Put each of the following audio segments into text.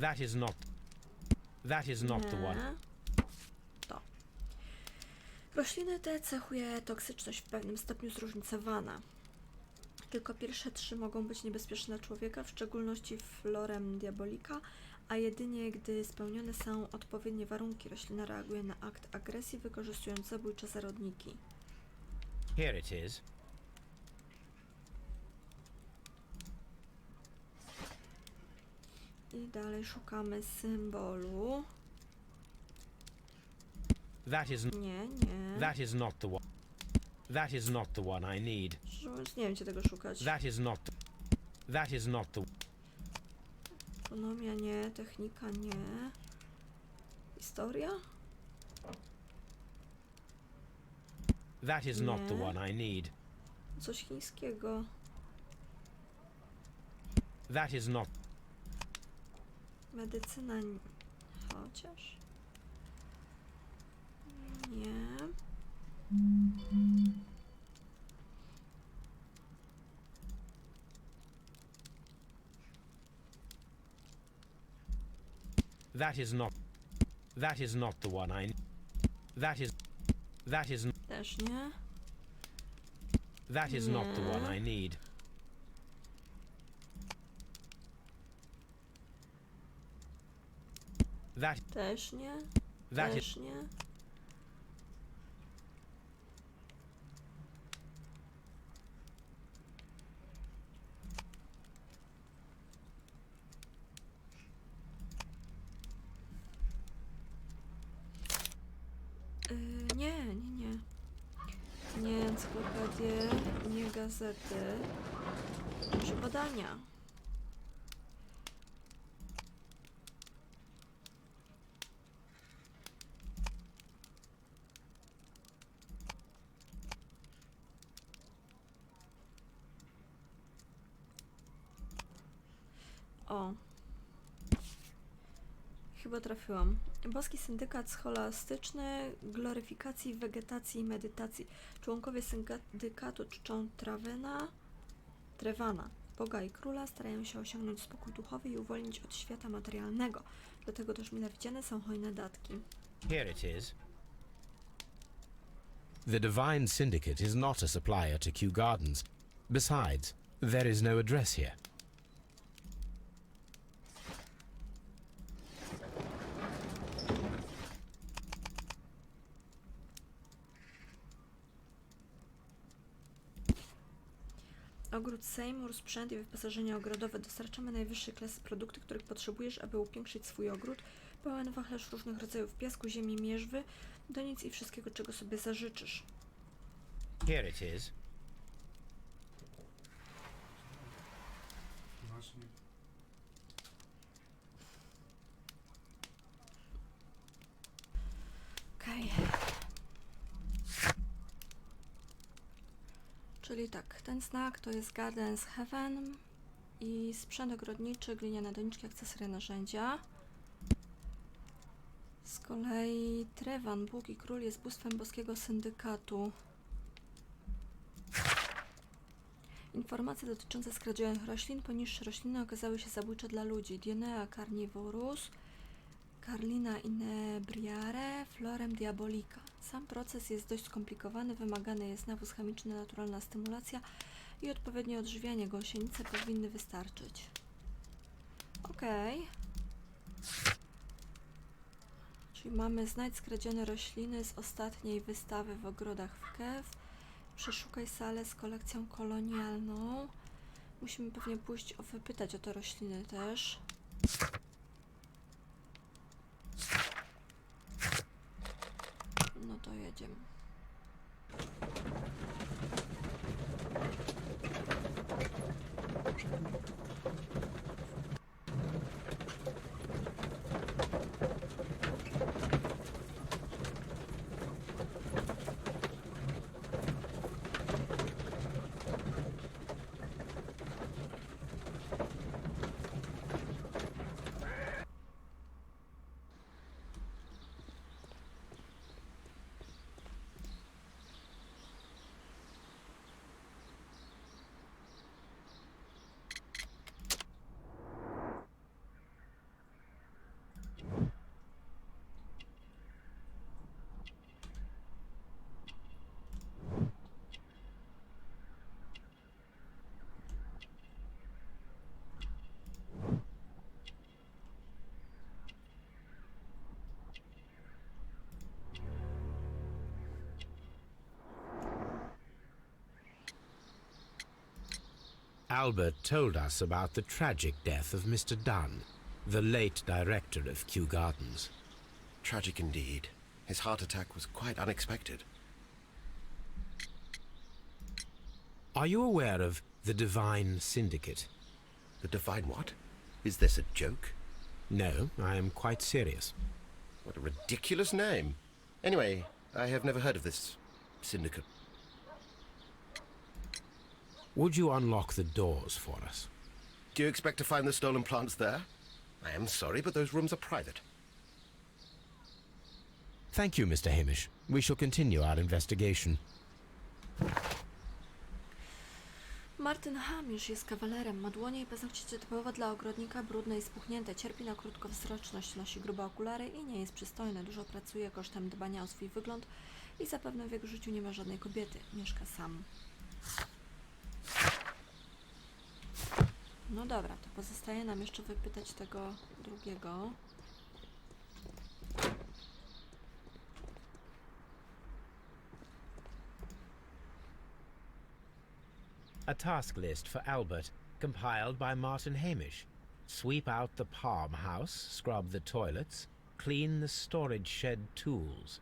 That is not the one. To. Rośliny te cechuje toksyczność w pewnym stopniu zróżnicowana. Tylko pierwsze trzy mogą być niebezpieczne dla człowieka, w szczególności florem diabolika, a jedynie gdy spełnione są odpowiednie warunki, roślina reaguje na akt agresji, wykorzystując zabójcze zarodniki. Here it is. I dalej szukamy symbolu. That is Nie. That is not the one. That is not the one I need. Szczerze mówiąc, nie wiem, gdzie tego szukać. That is not the Ekonomia nie, technika nie. Historia? That is not the Nie. one I need. Coś chińskiego. That is not Medycyna chociaż? Nie. That is not the one I That is Też nie. That is not the Nie. one I need. Też nie. That Też nie. Nie. Nie encyklopedie, nie gazety. Może badania. O. Chyba trafiłam. Boski syndykat scholastyczny gloryfikacji, wegetacji i medytacji. Członkowie syndykatu czczą Trevana, Boga i Króla, starają się osiągnąć spokój duchowy i uwolnić od świata materialnego. Dlatego też mile widziane są hojne datki. Here it is. The Divine Syndicate is not a supplier to Kew Gardens. Besides, there is no address here. Ogród Seymour, sprzęt i wyposażenie ogrodowe. Dostarczamy najwyższej klasy produkty, których potrzebujesz, aby upiększyć swój ogród. Pełen wachlarz różnych rodzajów piasku, ziemi, mierzwy, do nic i wszystkiego, czego sobie zażyczysz. Here it is. Okej. Czyli tak, ten znak to jest Gardens Heaven i sprzęt ogrodniczy, gliniane doniczki, akcesoria, narzędzia. Z kolei Trevan, Bóg i Król, jest bóstwem boskiego syndykatu. Informacje dotyczące skradzionych roślin. Poniższe rośliny okazały się zabójcze dla ludzi. Dionea carnivorus, Carlina inebriare, florem diabolika. Sam proces jest dość skomplikowany, wymagany jest nawóz chemiczny, naturalna stymulacja i odpowiednie odżywianie. Gąsienice powinny wystarczyć. Okej. Czyli mamy znajdź skradzione rośliny z ostatniej wystawy w ogrodach w Kew. Przeszukaj salę z kolekcją kolonialną. Musimy pewnie pójść wypytać o te rośliny też. No to jedziemy. Albert told us about the tragic death of Mr. Dunn, the late director of Kew Gardens. Tragic indeed. His heart attack was quite unexpected. Are you aware of the Divine Syndicate? The Divine what? Is this a joke? No, I am quite serious. What a ridiculous name. Anyway, I have never heard of this syndicate. Would you unlock the doors for us? Do you expect to find the stolen plants there? I am sorry, but those rooms are private. Thank you, Mr. Hamish. We shall continue our investigation. Martin Hamish jest kawalerem. Ma dłonie i paznokcie typowo dla ogrodnika, brudne i spuchnięte. Cierpi na krótkowzroczność, nosi grube okulary i nie jest przystojny. Dużo pracuje kosztem dbania o swój wygląd i zapewne w jego życiu nie ma żadnej kobiety. Mieszka sam. No dobra, to pozostaje nam jeszcze wypytać tego drugiego. A task list for Albert, compiled by Martin Hamish. Sweep out the palm house, scrub the toilets, clean the storage shed tools.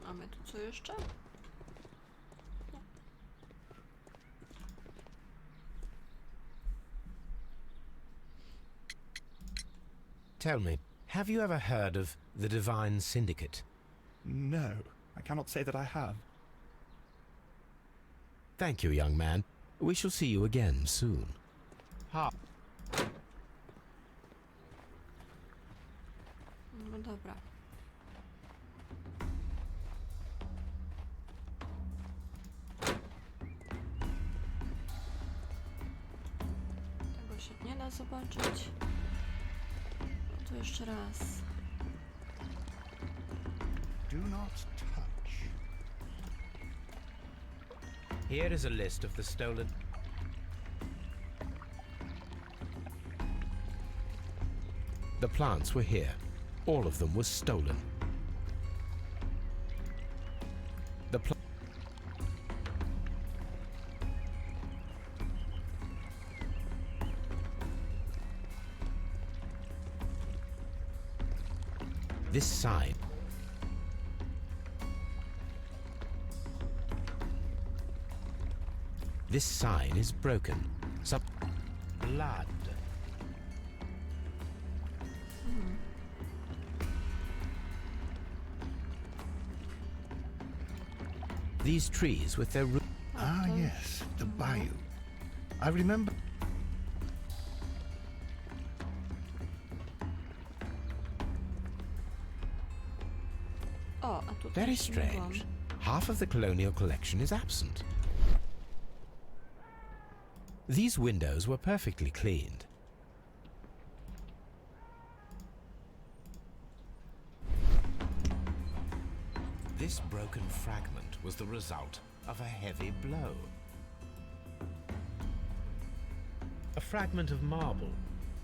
Mamy tu co jeszcze? Tell me, have you ever heard of the Divine Syndicate? No, I cannot say that I have. Thank you, young man. We shall see you again soon. Ha. No dobra. Tego się nie da zobaczyć. To jeszcze raz. Do not touch. Here is a list of the stolen... The plants were here. All of them were stolen. The pl- This sign. This sign is broken. Blood. These trees with their roots. Ah, yes, the bayou. I remember. O, a tutaj Very się myliłam. strange. Half of the colonial collection is absent. These windows were perfectly cleaned. This broken fragment was the result of a heavy blow. A fragment of marble,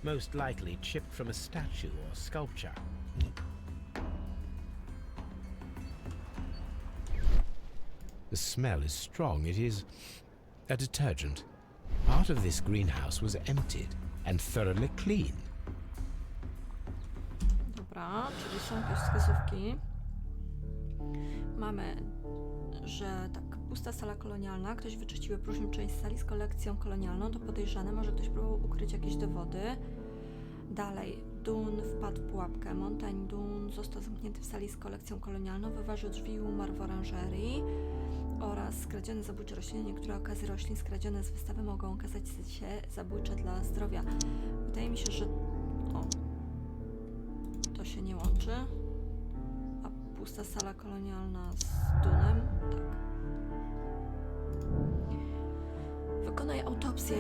most likely chipped from a statue or sculpture. The smell is strong. It is a detergent. Part of this greenhouse was emptied and thoroughly clean. Dobra, czyli są jakieś wskazówki. Mamy, że tak, pusta sala kolonialna. Ktoś wyczyścił próżnią część sali z kolekcją kolonialną. To podejrzane. Może ktoś próbował ukryć jakieś dowody. Dalej. Dun wpadł w pułapkę. Montagne Dun został zamknięty w sali z kolekcją kolonialną. Wyważył drzwi i umarł w oranżerii. Oraz skradzione zabójcze rośliny. Niektóre okazy roślin skradzione z wystawy mogą okazać się zabójcze dla zdrowia. Wydaje mi się, że... O. To się nie łączy. A pusta sala kolonialna z Dunem? Tak. Wykonaj autopsję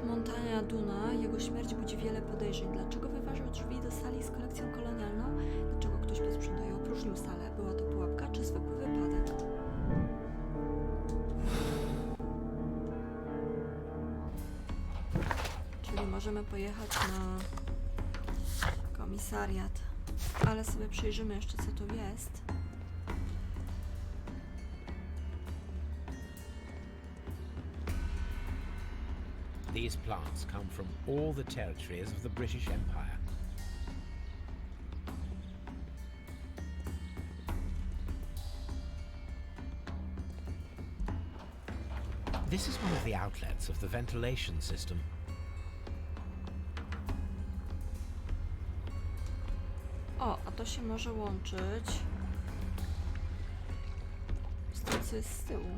Montagne Duna. Jego śmierć budzi wiele podejrzeń. Dlaczego wyważył drzwi do sali z kolekcją kolonialną? Dlaczego ktoś posprzątał i opróżnił salę? Była to pułapka czy zwykły wypadek? Czyli możemy pojechać na komisariat. Ale sobie przyjrzymy jeszcze, co tu jest. These plants come from all the territories of the British Empire. This is one of the outlets of the ventilation system. O, a to się może łączyć z tym, co jest z tyłu.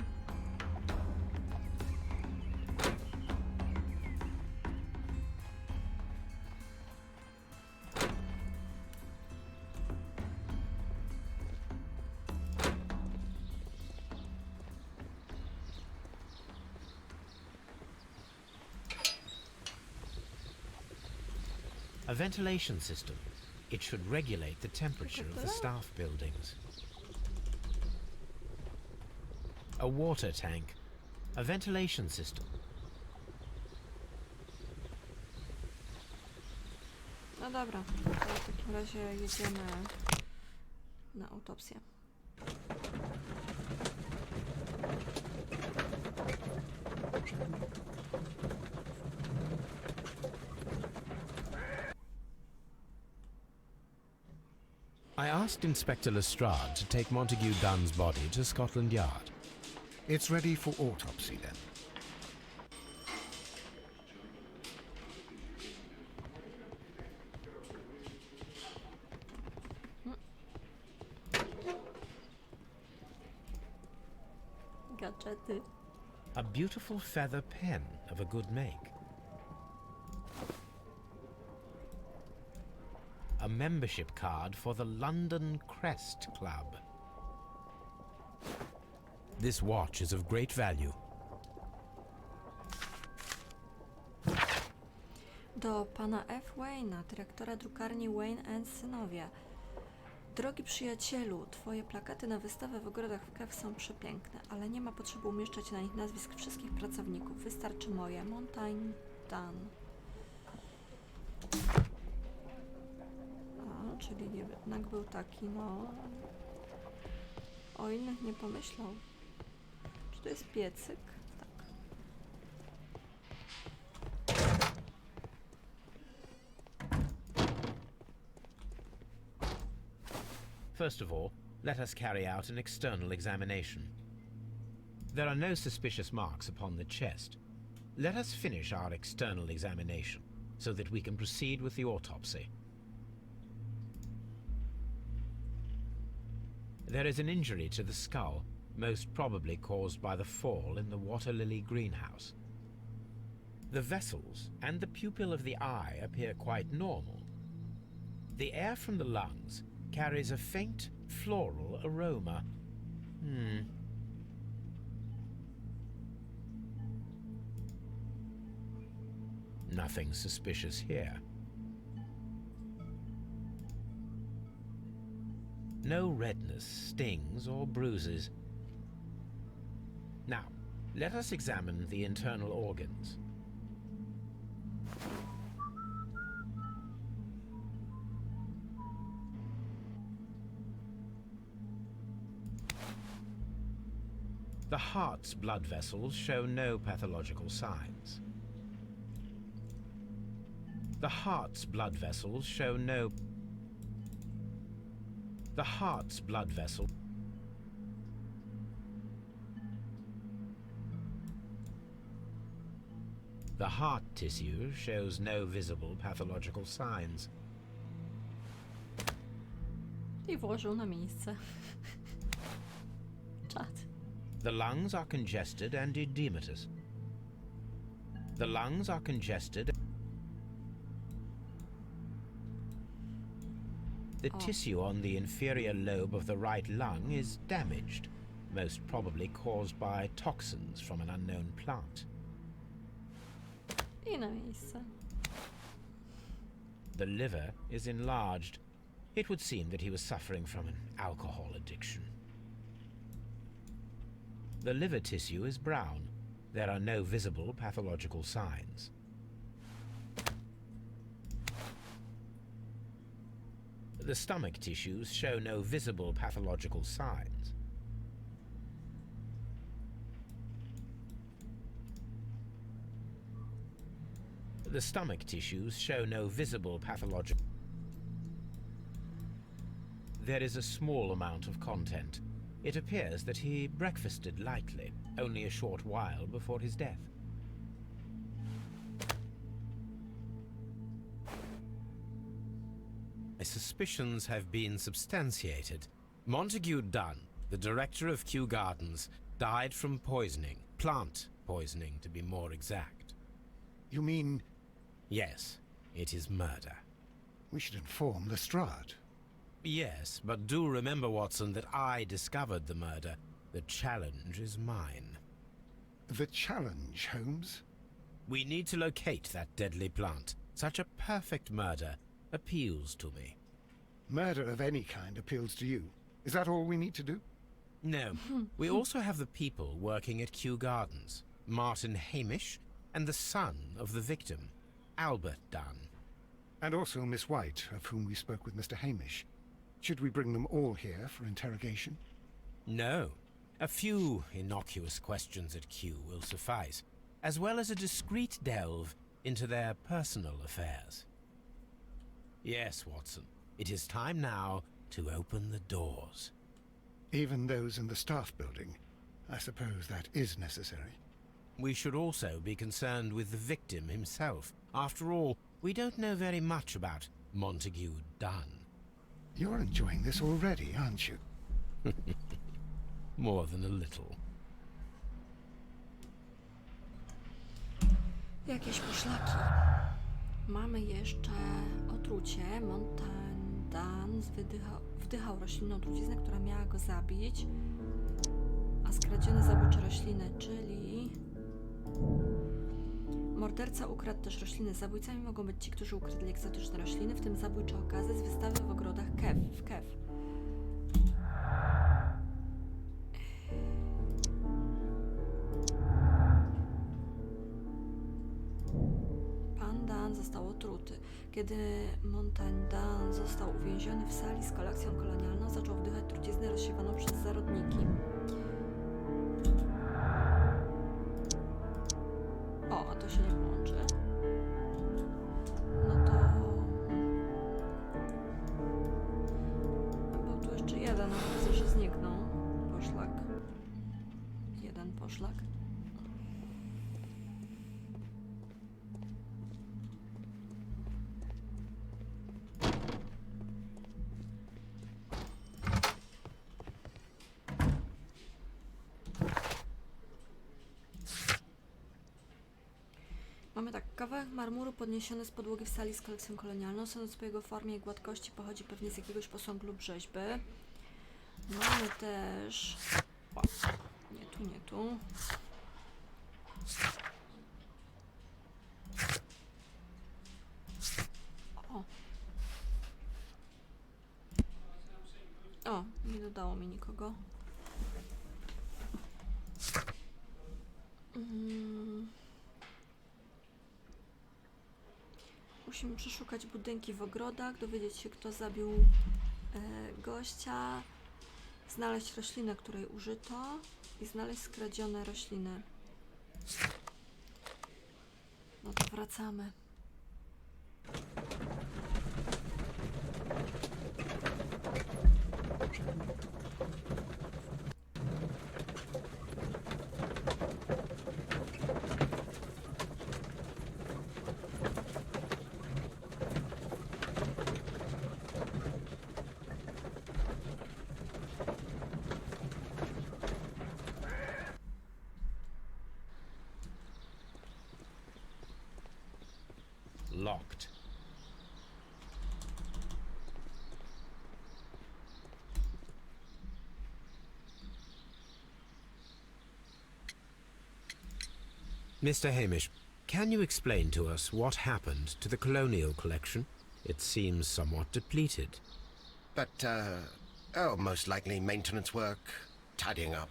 A ventilation system. It should regulate the temperature of the staff buildings. A water tank. A ventilation system. No dobra, to w takim razie jedziemy na autopsję. I asked Inspector Lestrade to take Montague Dunn's body to Scotland Yard. It's ready for autopsy then. Gadżety. A beautiful feather pen of a good make. A membership card for the London Crest Club. This watch is of great value. Do pana F. Wayne'a, dyrektora drukarni Wayne Synowie. Drogi przyjacielu, twoje plakaty na wystawę w ogrodach w Kew są przepiękne, ale nie ma potrzeby umieszczać na nich nazwisk wszystkich pracowników. Wystarczy moje. Mountain Dunn. A, czyli jednak był taki, no... O innych nie pomyślał. Czy to jest piecyk? Tak. First of all, let us carry out an external examination. There are no suspicious marks upon the chest. Let us finish our external examination, so that we can proceed with the autopsy. There is an injury to the skull, most probably caused by the fall in the water lily greenhouse. The vessels and the pupil of the eye appear quite normal. The air from the lungs carries a faint floral aroma. Nothing suspicious here. No redness, stings, or bruises. Now, let us examine the internal organs. The heart's blood vessels show no pathological signs. The heart's blood vessels show no... The heart's blood vessel... The heart tissue shows no visible pathological signs. I włożył na miejsce. Czad. The lungs are congested and edematous. The lungs are congested. The tissue on the inferior lobe of the right lung is damaged, most probably caused by toxins from an unknown plant. I na miejsce. The liver is enlarged. It would seem that he was suffering from an alcohol addiction. The liver tissue is brown. There are no visible pathological signs. The stomach tissues show no visible pathological signs. The stomach tissues show no visible pathological. There is a small amount of content. It appears that he breakfasted lightly, only a short while before his death. My suspicions have been substantiated. Montague Dunn, the director of Kew Gardens, died from poisoning. Plant poisoning, to be more exact. You mean Yes, it is murder. we should inform Lestrade? Yes, but do remember, Watson, that I discovered the murder. The challenge is mine. The challenge, Holmes? We need to locate that deadly plant. Such a perfect murder appeals to me. Murder of any kind appeals to you. Is that all we need to do? No, we also have the people working at Kew Gardens. Martin Hamish and the son of the victim, Albert Dunn. And also Miss White, of whom we spoke with Mr. Hamish. Should we bring them all here for interrogation? No, a few innocuous questions at Kew will suffice, as well as a discreet delve into their personal affairs. Yes, Watson, it is time now to open the doors. Even those in the staff building? I suppose that is necessary. We should also be concerned with the victim himself. After all, we don't know very much about Montague Dunn. You're enjoying this already, aren't you? More than a little. Jakieś poszlaki. Mamy jeszcze otrucie. Montan wdychał roślinną truciznę, która miała go zabić. A skradzione zabójcze rośliny, czyli... Morderca ukradł też rośliny. Zabójcami mogą być ci, którzy ukradli egzotyczne rośliny, w tym zabójcze okazy z wystawy w ogrodach Kew. Pan Dan został otruty. Kiedy Montan został uwięziony w sali z kolekcją kolonialną, zaczął wdychać truciznę rozsiewaną przez zarodniki. O, a to się nie połączy. No to... Był tu jeszcze jeden, ale widzę, że zniknął. Poszlak. Jeden poszlak. Mamy tak, kawałek marmuru podniesiony z podłogi w sali z kolekcją kolonialną. Sądząc po jego formie i gładkości, pochodzi pewnie z jakiegoś posągu lub rzeźby. Mamy też... O, nie tu. O, nie dodało mi nikogo. Musimy przeszukać budynki w ogrodach, dowiedzieć się, kto zabił gościa, znaleźć roślinę, której użyto i znaleźć skradzione rośliny. No to wracamy. Locked. Mr. Hamish, can you explain to us what happened to the colonial collection? It seems somewhat depleted. But, most likely maintenance work, tidying up.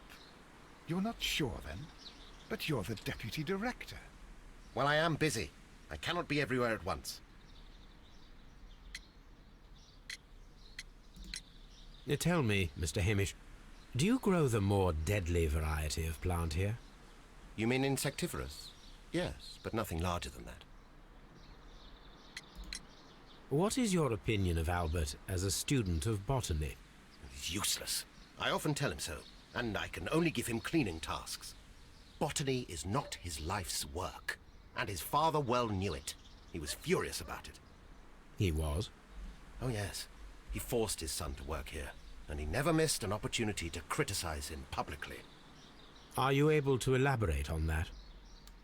You're not sure, then? But you're the deputy director. Well, I am busy. I cannot be everywhere at once. Tell me, Mr. Hamish, do you grow the more deadly variety of plant here? You mean insectivorous? Yes, but nothing larger than that. What is your opinion of Albert as a student of botany? He's useless. I often tell him so, and I can only give him cleaning tasks. Botany is not his life's work, and his father well knew it. He was furious about it. He was. Oh yes, he forced his son to work here, and he never missed an opportunity to criticize him publicly. Are you able to elaborate on that?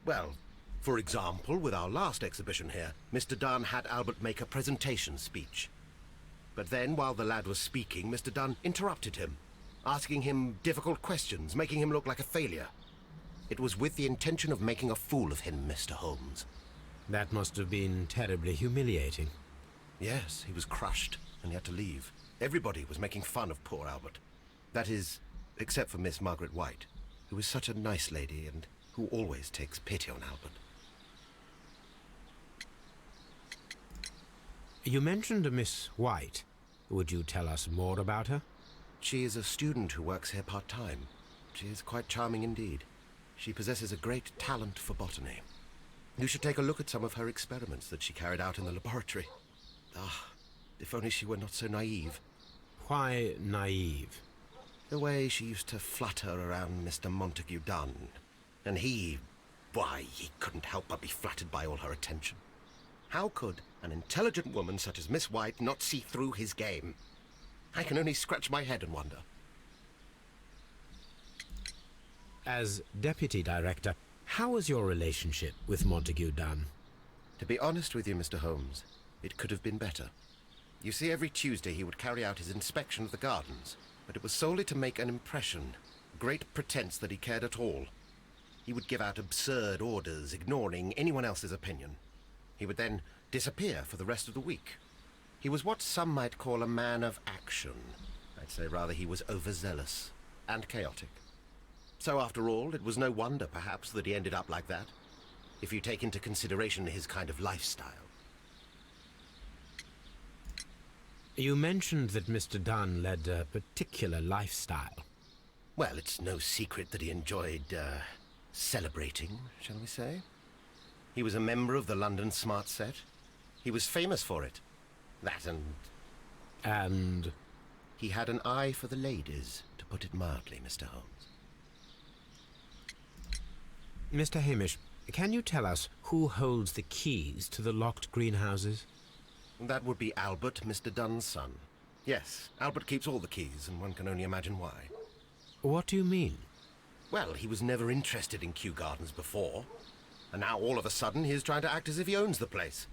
Well, for example, with our last exhibition here, Mr. Dunn had Albert make a presentation speech. But then, while the lad was speaking, Mr. Dunn interrupted him, asking him difficult questions, making him look like a failure. It was with the intention of making a fool of him, Mr. Holmes. That must have been terribly humiliating. Yes, he was crushed, and he had to leave. Everybody was making fun of poor Albert. That is, except for Miss Margaret White, who is such a nice lady and who always takes pity on Albert. You mentioned a Miss White. Would you tell us more about her? She is a student who works here part-time. She is quite charming indeed. She possesses a great talent for botany. You should take a look at some of her experiments that she carried out in the laboratory. Ah, if only she were not so naive. Why naive? The way she used to flutter around Mr. Montague Dunn. And why, he couldn't help but be flattered by all her attention. How could an intelligent woman such as Miss White not see through his game? I can only scratch my head and wonder. As deputy director, how was your relationship with Montague Dunn? To be honest with you, Mr. Holmes, it could have been better. You see, every Tuesday he would carry out his inspection of the gardens, but it was solely to make an impression, great pretense that he cared at all. He would give out absurd orders, ignoring anyone else's opinion. He would then disappear for the rest of the week. He was what some might call a man of action. I'd say rather he was overzealous and chaotic. So after all, it was no wonder, perhaps, that he ended up like that, if you take into consideration his kind of lifestyle. You mentioned that Mr. Dunn led a particular lifestyle. Well, it's no secret that he enjoyed, celebrating, shall we say? He was a member of the London Smart Set. He was famous for it. That And? He had an eye for the ladies, to put it mildly, Mr. Holmes. Mr. Hamish, can you tell us who holds the keys to the locked greenhouses? That would be Albert, Mr. Dunn's son. Yes, Albert keeps all the keys, and one can only imagine why. What do you mean? Well, he was never interested in Kew Gardens before, and now all of a sudden he is trying to act as if he owns the place.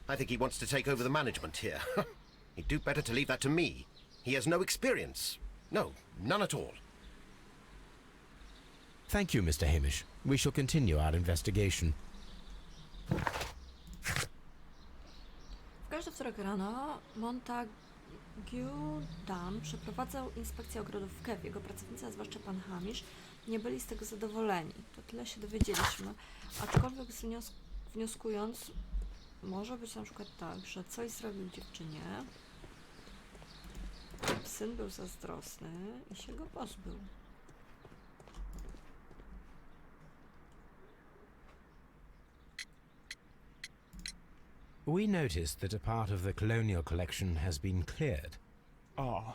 I think he wants to take over the management here. He'd do better to leave that to me. He has no experience. No, none at all. Thank you, Mr. Hamish. We shall continue our investigation. W każdy wtorek rano Montague Dunn przeprowadzał inspekcję ogrodów w Kew. Jego pracownicy, a zwłaszcza pan Hamish, nie byli z tego zadowoleni. To tyle się dowiedzieliśmy. Aczkolwiek wnioskując, może być na przykład tak, że coś zrobił dziewczynie, syn był zazdrosny i się go pozbył. We noticed that a part of the colonial collection has been cleared. Ah.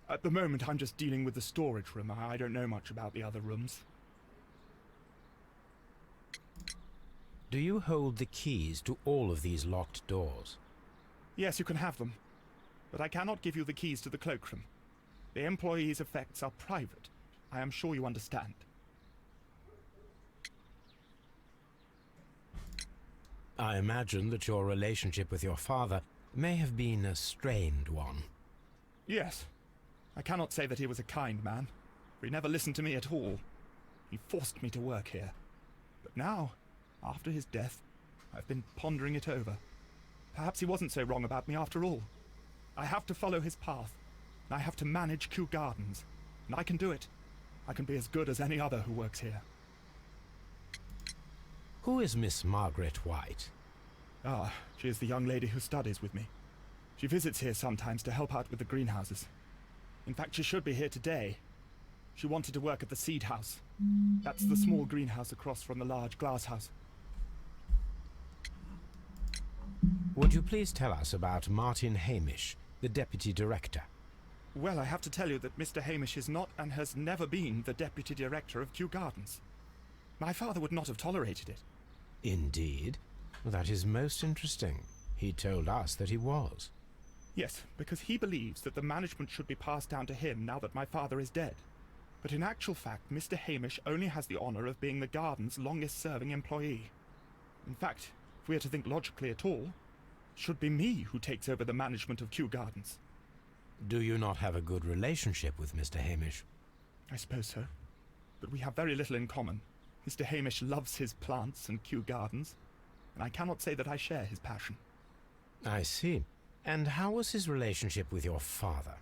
At the moment, I'm just dealing with the storage room. I don't know much about the other rooms. Do you hold the keys to all of these locked doors? Yes, you can have them. But I cannot give you the keys to the cloakroom. The employees' effects are private. I am sure you understand. I imagine that your relationship with your father may have been a strained one. Yes. I cannot say that he was a kind man, for he never listened to me at all. He forced me to work here. But now, after his death, I've been pondering it over. Perhaps he wasn't so wrong about me after all. I have to follow his path, and I have to manage Kew Gardens. And I can do it. I can be as good as any other who works here. Who is Miss Margaret White? Ah, she is the young lady who studies with me. She visits here sometimes to help out with the greenhouses. In fact, she should be here today. She wanted to work at the seed house. That's the small greenhouse across from the large glass house. Would you please tell us about Martin Hamish, the deputy director? Well, I have to tell you that Mr. Hamish is not and has never been the deputy director of Kew Gardens. My father would not have tolerated it. Indeed? Well, that is most interesting. He told us that he was. Yes, because he believes that the management should be passed down to him now that my father is dead. But in actual fact, Mr. Hamish only has the honour of being the garden's longest-serving employee. In fact, if we are to think logically at all, it should be me who takes over the management of Kew Gardens. Do you not have a good relationship with Mr. Hamish? I suppose so. But we have very little in common. Mr. Hamish loves his plants and Kew Gardens, and I cannot say that I share his passion. I see. And how was his relationship with your father?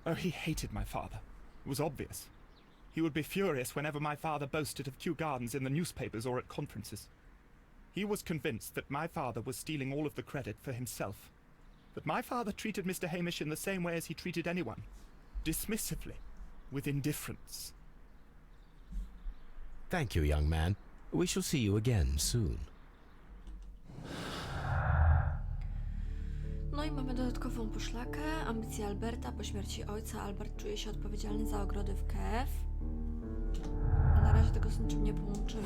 Oh, he hated my father. It was obvious. He would be furious whenever my father boasted of Kew Gardens in the newspapers or at conferences. He was convinced that my father was stealing all of the credit for himself. But my father treated Mr. Hamish in the same way as he treated anyone. Dismissively. With indifference. Thank you, young man. We shall see you again soon. No i mamy dodatkową poszlakę. Ambicje Alberta. Po śmierci ojca Albert czuje się odpowiedzialny za ogrody w KF. Na razie tego z niczym nie połączymy.